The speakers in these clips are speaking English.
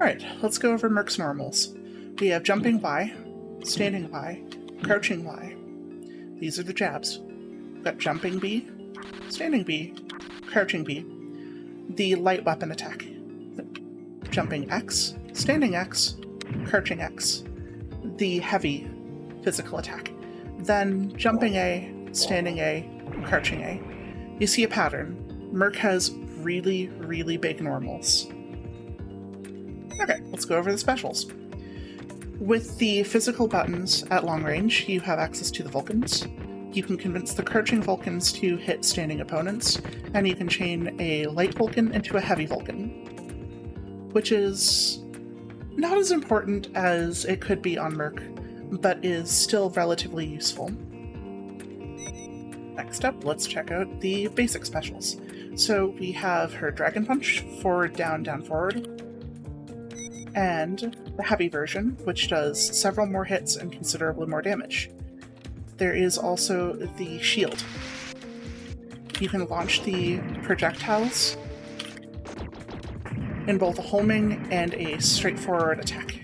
Alright, let's go over Merc's normals. We have jumping Y, standing Y, crouching Y. These are the jabs. We've got jumping B, standing B, crouching B. The light weapon attack. Jumping X, standing X, crouching X. The heavy physical attack. Then jumping A, standing A, crouching A. You see a pattern. Merc has really, really big normals. Okay, let's go over the specials. With the physical buttons at long range, you have access to the Vulcans. You can convince the crouching Vulcans to hit standing opponents, and you can chain a light Vulcan into a heavy Vulcan, which is not as important as it could be on Merc, but is still relatively useful. Next up, let's check out the basic specials. So we have her Dragon Punch, forward, down, down, forward, and the heavy version, which does several more hits and considerably more damage. There is also the shield. You can launch the projectiles in both a homing and a straightforward attack.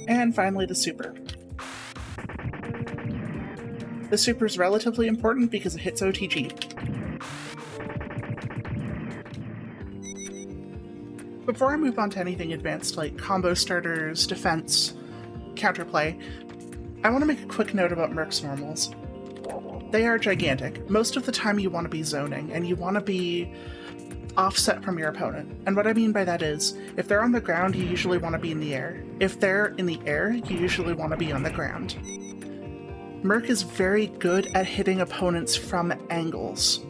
And finally, the super. The super is relatively important because it hits OTG. Before I move on to anything advanced like combo starters, defense, counterplay, I want to make a quick note about Merc's normals. They are gigantic. Most of the time you want to be zoning, and you want to be offset from your opponent. And what I mean by that is, if they're on the ground, you usually want to be in the air. If they're in the air, you usually want to be on the ground. Merc is very good at hitting opponents from angles.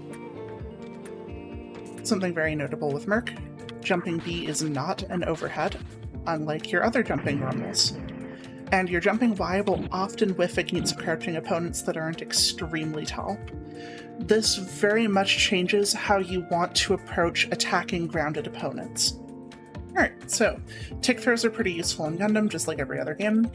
Something very notable with Merc, jumping B is not an overhead, unlike your other jumping normals. And your jumping Y will often whiff against crouching opponents that aren't extremely tall. This very much changes how you want to approach attacking grounded opponents. Alright, so tick throws are pretty useful in Gundam, just like every other game.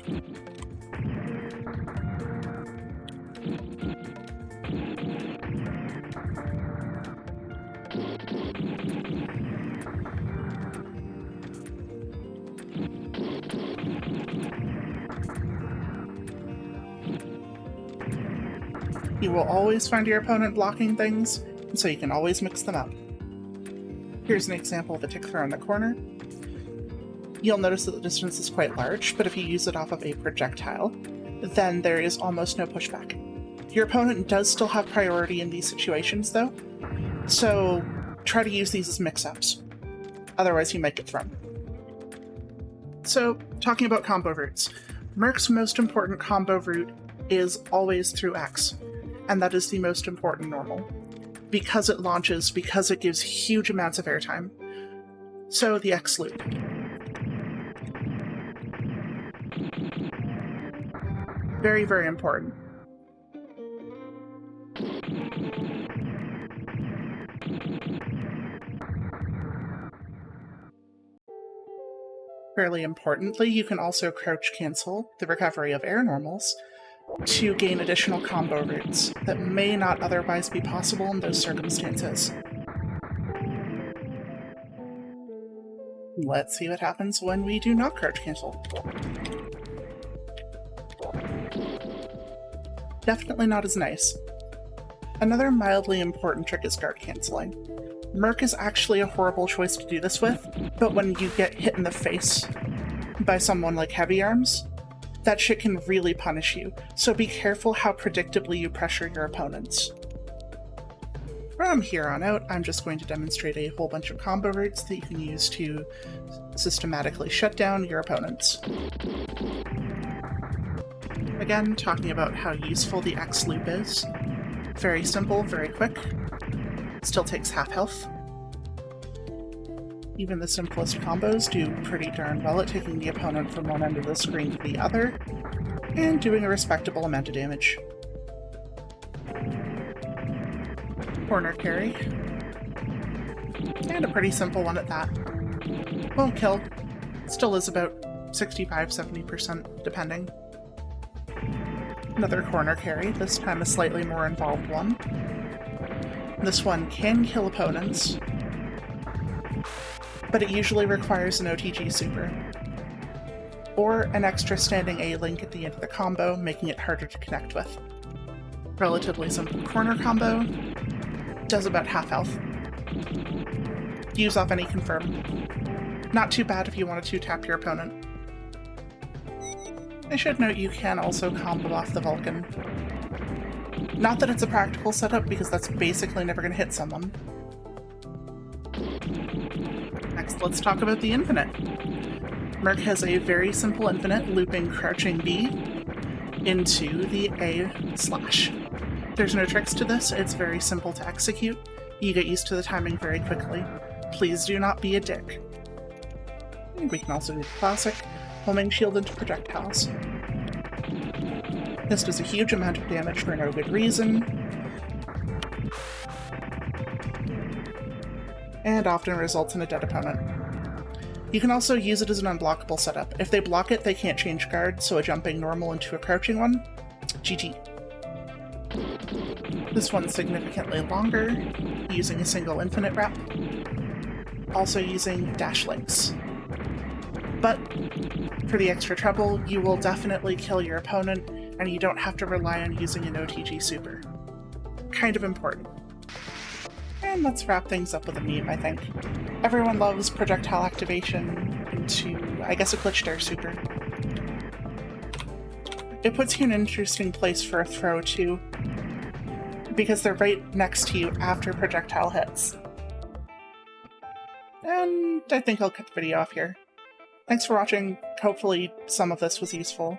You will always find your opponent blocking things, and so you can always mix them up. Here's an example of a tick throw in the corner. You'll notice that the distance is quite large, but if you use it off of a projectile, then there is almost no pushback. Your opponent does still have priority in these situations, though, so try to use these as mix-ups. Otherwise, you might get thrown. So, talking about combo routes. Merc's most important combo route is always through X, and that is the most important normal. Because it launches, because it gives huge amounts of airtime. So, the X loop. Very, very important. Fairly importantly, you can also crouch cancel the recovery of air normals to gain additional combo routes that may not otherwise be possible in those circumstances. Let's see what happens when we do not crouch cancel. Definitely not as nice. Another mildly important trick is guard canceling. Merc is actually a horrible choice to do this with, but when you get hit in the face by someone like Heavy Arms, that shit can really punish you, so be careful how predictably you pressure your opponents. From here on out, I'm just going to demonstrate a whole bunch of combo routes that you can use to systematically shut down your opponents. Again, talking about how useful the X loop is. Very simple, very quick. Still takes half health. Even the simplest combos do pretty darn well at taking the opponent from one end of the screen to the other, and doing a respectable amount of damage. Corner carry. And a pretty simple one at that. Won't kill. Still is about 65-70% depending. Another corner carry, this time a slightly more involved one. This one can kill opponents, but it usually requires an OTG super, or an extra standing A link at the end of the combo, making it harder to connect with. Relatively simple corner combo, does about half health. Use off any confirm. Not too bad if you want to 2-tap your opponent. I should note you can also combo off the Vulcan. Not that it's a practical setup, because that's basically never going to hit someone. Next, let's talk about the infinite. Merc has a very simple infinite, looping crouching B into the A slash. There's no tricks to this, it's very simple to execute. You get used to the timing very quickly. Please do not be a dick. We can also do the classic, homing shield into projectiles. This does a huge amount of damage for no good reason, and often results in a dead opponent. You can also use it as an unblockable setup. If they block it, they can't change guard, so a jumping normal into a crouching one, GG. This one's significantly longer, using a single infinite wrap, also using dash links. But for the extra trouble, you will definitely kill your opponent, and you don't have to rely on using an OTG super. Kind of important. And let's wrap things up with a meme, I think. Everyone loves projectile activation into, I guess, a glitched air super. It puts you in an interesting place for a throw, too, because they're right next to you after projectile hits. And I think I'll cut the video off here. Thanks for watching. Hopefully some of this was useful.